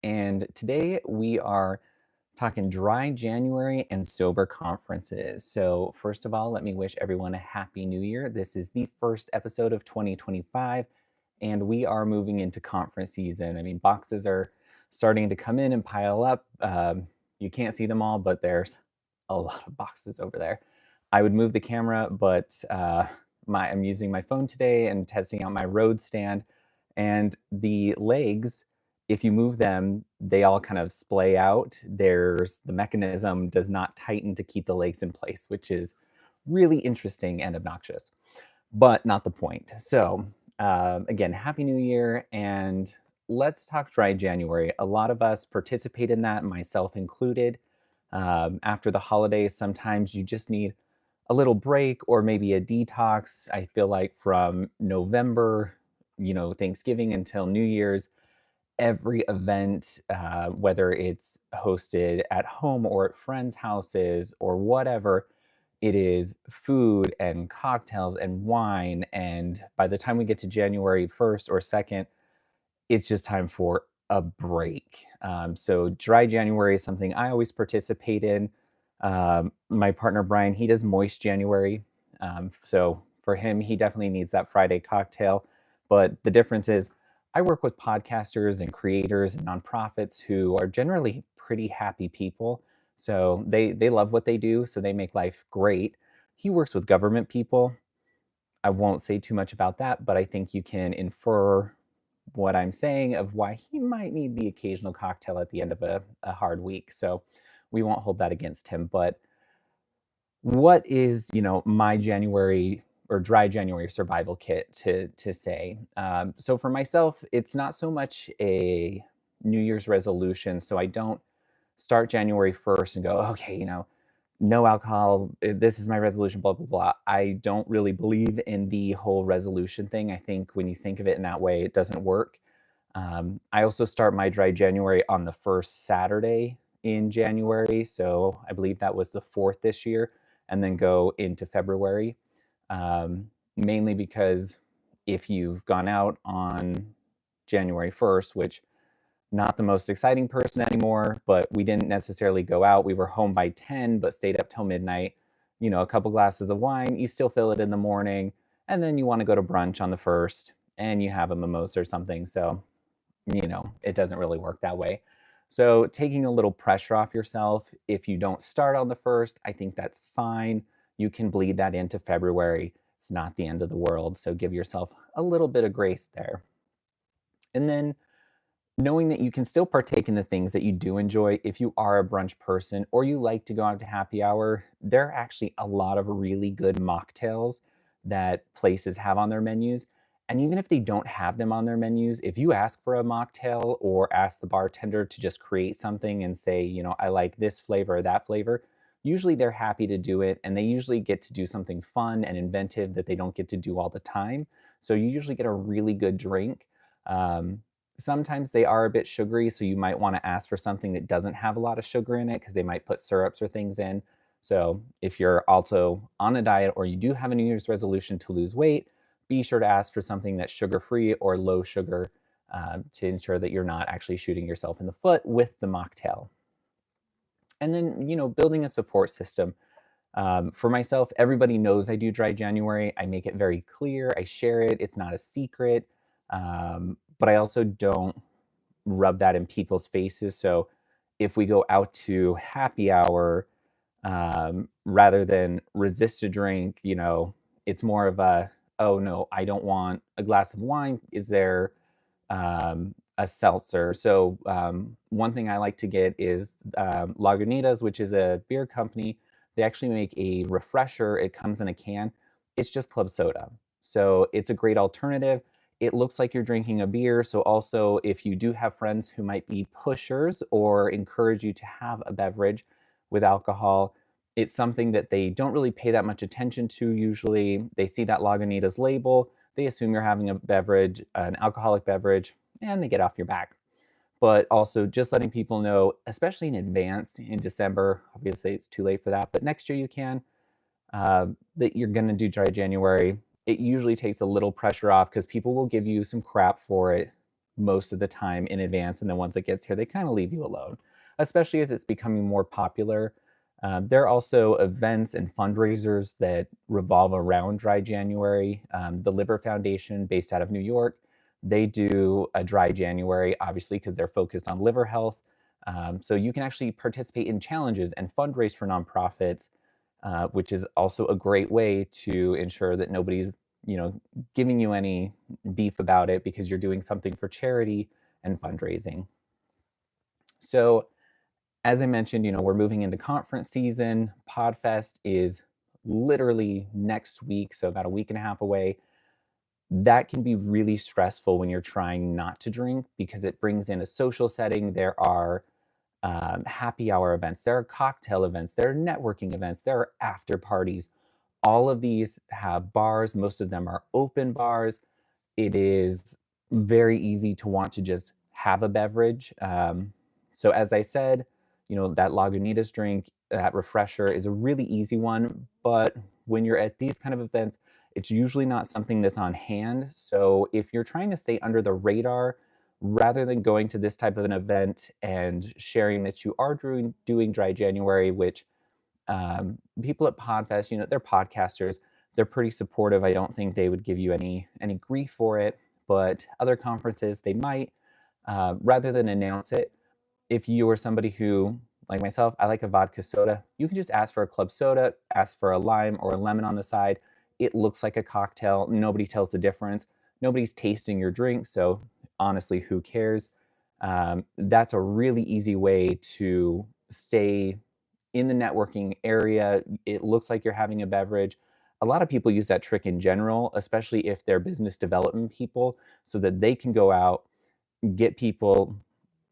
and today we are talking dry January and sober conferences. So, first of all, let me wish everyone a happy new year. This is the first episode of 2025, and we are moving into conference season. I mean, boxes are starting to come in and pile up. You can't see them all, but there's a lot of boxes over there. I would move the camera, but I'm using my phone today and testing out my Rode stand, and the legs, if you move them, they all kind of splay out. The mechanism does not tighten to keep the legs in place, which is really interesting and obnoxious, but not the point. So, again, Happy New Year, and let's talk dry January. A lot of us participate in that, myself included. After the holidays, sometimes you just need a little break or maybe a detox. I feel like from November, Thanksgiving until New Year's, every event, whether it's hosted at home or at friends' houses or whatever, it is food and cocktails and wine. And by the time we get to January 1st or 2nd, it's just time for a break. So, dry January is something I always participate in. My partner, Brian, he does moist January. So, for him, he definitely needs that Friday cocktail. But the difference is, I work with podcasters and creators and nonprofits who are generally pretty happy people. So they love what they do, so they make life great. He works with government people. I won't say too much about that, but I think you can infer what I'm saying of why he might need the occasional cocktail at the end of a hard week. So we won't hold that against him. But what is, my January or dry January survival kit to say? So for myself, it's not so much a New Year's resolution. So I don't start January 1st and go, okay, no alcohol. This is my resolution, blah, blah, blah. I don't really believe in the whole resolution thing. I think when you think of it in that way, it doesn't work. I also start my dry January on the first Saturday in January. So I believe that was the 4th this year, and then go into February. Mainly because if you've gone out on January 1st, which not the most exciting person anymore, but we didn't necessarily go out. We were home by 10, but stayed up till midnight. A couple glasses of wine, you still feel it in the morning. And then you want to go to brunch on the 1st and you have a mimosa or something. So, it doesn't really work that way. So, taking a little pressure off yourself, if you don't start on the 1st, I think that's fine. You can bleed that into February. It's not the end of the world. So, give yourself a little bit of grace there. And then knowing that you can still partake in the things that you do enjoy if you are a brunch person or you like to go out to happy hour, there are actually a lot of really good mocktails that places have on their menus. And even if they don't have them on their menus, if you ask for a mocktail or ask the bartender to just create something and say, I like this flavor or that flavor, usually they're happy to do it. And they usually get to do something fun and inventive that they don't get to do all the time. So you usually get a really good drink. Sometimes they are a bit sugary, so you might want to ask for something that doesn't have a lot of sugar in it because they might put syrups or things in. So if you're also on a diet or you do have a New Year's resolution to lose weight, be sure to ask for something that's sugar-free or low sugar to ensure that you're not actually shooting yourself in the foot with the mocktail. And then, building a support system. For myself, everybody knows I do dry January. I make it very clear. I share it. It's not a secret. But I also don't rub that in people's faces. So if we go out to happy hour, rather than resist a drink, it's more of oh no, I don't want a glass of wine. Is there a seltzer? So one thing I like to get is Lagunitas, which is a beer company. They actually make a refresher. It comes in a can. It's just club soda. So it's a great alternative. It looks like you're drinking a beer. So also, if you do have friends who might be pushers or encourage you to have a beverage with alcohol, it's something that they don't really pay that much attention to usually. They see that Lagunitas label, they assume you're having a beverage, an alcoholic beverage, and they get off your back. But also just letting people know, especially in advance in December, obviously it's too late for that, but next year you can, that you're going to do dry January. It usually takes a little pressure off because people will give you some crap for it. most of the time in advance, and then once it gets here, they kind of leave you alone, especially as it's becoming more popular. There are also events and fundraisers that revolve around Dry January. The Liver Foundation, based out of New York, they do a Dry January, obviously, because they're focused on liver health. So you can actually participate in challenges and fundraise for nonprofits, which is also a great way to ensure that nobody's, giving you any beef about it because you're doing something for charity and fundraising. So as I mentioned, we're moving into conference season. Podfest is literally next week, so about a week and a half away. That can be really stressful when you're trying not to drink because it brings in a social setting. There are happy hour events, there are cocktail events, there are networking events, there are after parties. All of these have bars, most of them are open bars. It is very easy to want to just have a beverage. So as I said, that Lagunitas drink, that refresher is a really easy one, but when you're at these kind of events, it's usually not something that's on hand. So if you're trying to stay under the radar, rather than going to this type of an event and sharing that you are doing Dry January, which people at Podfest, they're podcasters. They're pretty supportive. I don't think they would give you any grief for it. But other conferences, they might. Rather than announce it, if you are somebody who, like myself, I like a vodka soda, you can just ask for a club soda, ask for a lime or a lemon on the side. It looks like a cocktail. Nobody tells the difference. Nobody's tasting your drink. So honestly, who cares? That's a really easy way to stay in the networking area. It looks like you're having a beverage. A lot of people use that trick in general, especially if they're business development people, so that they can go out, get people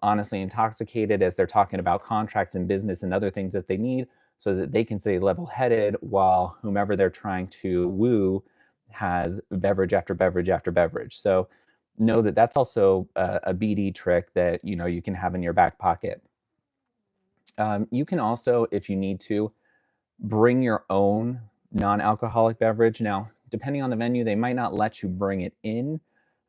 honestly intoxicated as they're talking about contracts and business and other things that they need, so that they can stay level headed while whomever they're trying to woo has beverage after beverage after beverage. So know that that's also a BD trick that you can have in your back pocket. You can also, if you need to, bring your own non-alcoholic beverage. Now, depending on the venue, they might not let you bring it in,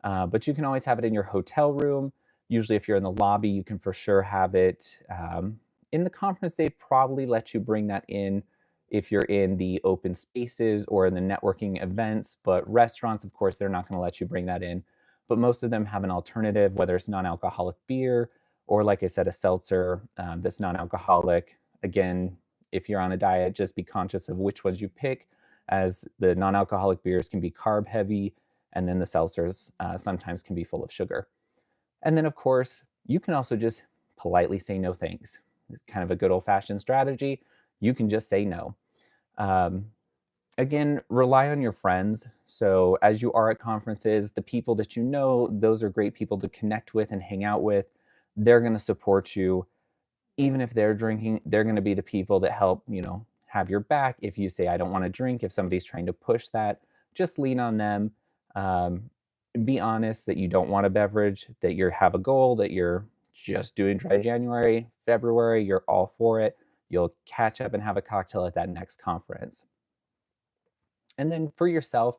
but you can always have it in your hotel room. Usually, if you're in the lobby, you can for sure have it. In the conference, they probably let you bring that in if you're in the open spaces or in the networking events. But restaurants, of course, they're not going to let you bring that in. But most of them have an alternative, whether it's non-alcoholic beer or, like I said, a seltzer that's non-alcoholic. Again, if you're on a diet, just be conscious of which ones you pick, as the non-alcoholic beers can be carb heavy, and then the seltzers sometimes can be full of sugar. And then, of course, you can also just politely say no thanks. It's kind of a good old-fashioned strategy. You can just say no. Um, Again, rely on your friends. So as you are at conferences, the people that those are great people to connect with and hang out with. They're going to support you. Even if they're drinking, they're going to be the people that help, have your back. If you say, I don't want to drink, if somebody's trying to push that, just lean on them. Um, be honest that you don't want a beverage, that you have a goal, that you're just doing Dry January, February, you're all for it. You'll catch up and have a cocktail at that next conference. And then for yourself,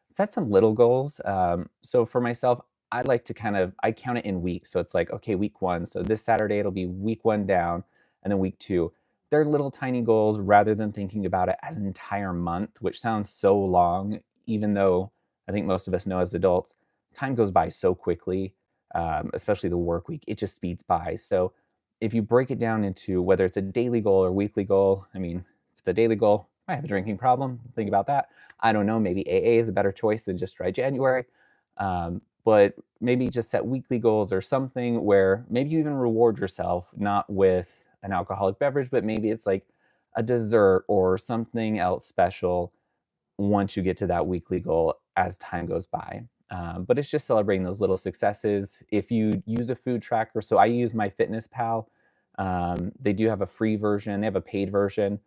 set some little goals. So for myself, I like to I count it in weeks. So it's like, okay, week one. So this Saturday, it'll be week one down, and then week two. They're little tiny goals rather than thinking about it as an entire month, which sounds so long, even though I think most of us know as adults, time goes by so quickly, especially the work week. It just speeds by. So if you break it down into whether it's a daily goal or weekly goal, I mean, if it's a daily goal, I have a drinking problem. Think about that. I don't know, maybe AA is a better choice than just Dry January. But maybe just set weekly goals or something where maybe you even reward yourself, not with an alcoholic beverage, but maybe it's like a dessert or something else special once you get to that weekly goal as time goes by. But it's just celebrating those little successes. If you use a food tracker, so I use MyFitnessPal. They do have a free version, they have a paid version.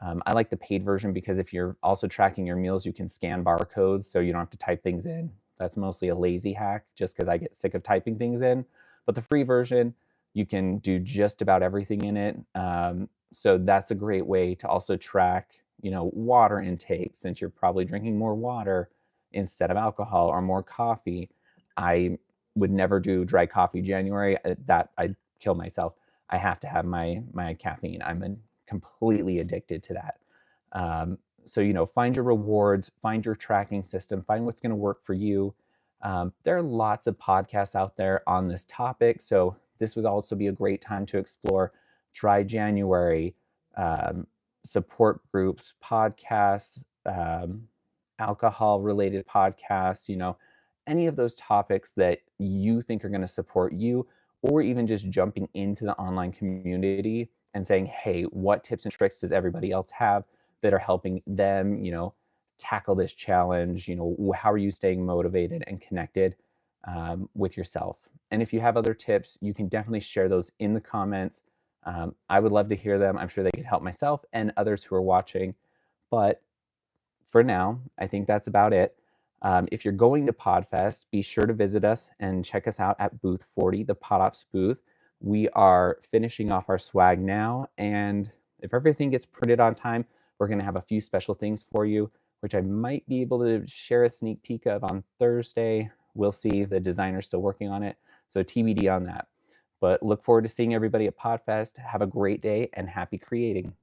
I like the paid version because if you're also tracking your meals, you can scan barcodes so you don't have to type things in. That's mostly a lazy hack just because I get sick of typing things in. But the free version, you can do just about everything in it. So that's a great way to also track, water intake, since you're probably drinking more water instead of alcohol or more coffee. I would never do dry coffee January. That I'd kill myself. I have to have my caffeine. I'm completely addicted to that. So, find your rewards, find your tracking system, find what's going to work for you. There are lots of podcasts out there on this topic. So, this would also be a great time to explore Dry January, um, support groups, podcasts, alcohol related podcasts, any of those topics that you think are going to support you, or even just jumping into the online community and saying, hey, what tips and tricks does everybody else have that are helping them, tackle this challenge? How are you staying motivated and connected with yourself? And if you have other tips, you can definitely share those in the comments. I would love to hear them. I'm sure they could help myself and others who are watching. But for now, I think that's about it. If you're going to PodFest, be sure to visit us and check us out at booth 40, the PodOps booth. We are finishing off our swag now, and if everything gets printed on time, we're going to have a few special things for you, which I might be able to share a sneak peek of on Thursday. We'll see. The designer's still working on it, so TBD on that. But look forward to seeing everybody at PodFest. Have a great day and happy creating.